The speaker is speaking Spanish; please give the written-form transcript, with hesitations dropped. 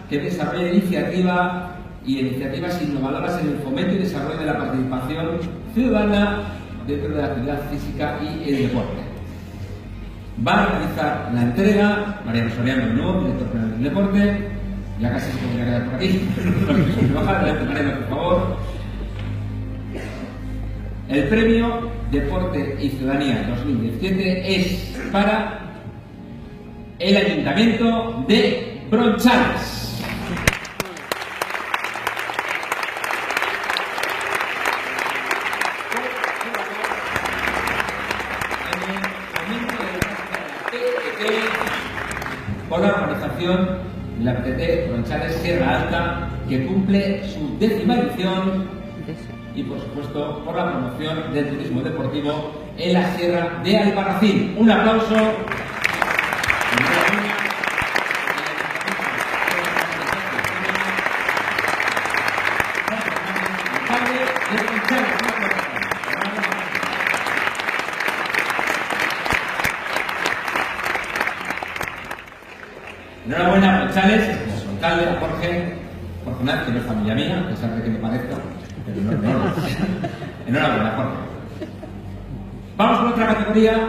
que desarrolla iniciativas innovadoras en el fomento y desarrollo de la participación ciudadana dentro de la actividad física y el deporte. Va a realizar la entrega Mariano Soriano, nuevo director general del deporte. Ya casi se podría quedar por aquí. Mariano, por favor. El premio Deporte y Ciudadanía 2017 es para el Ayuntamiento de Bronchales. Por la organización de la PTT Bronchales Sierra Alta, que cumple su 10ª edición, y por supuesto por la promoción del turismo deportivo en la Sierra de Albarracín. Un aplauso. Enhorabuena, Bronchales, a su alcalde, a Jorge Naz, que no es familia mía, a pesar de que me parezca, pero no es. Enhorabuena, Jorge. Vamos con otra categoría.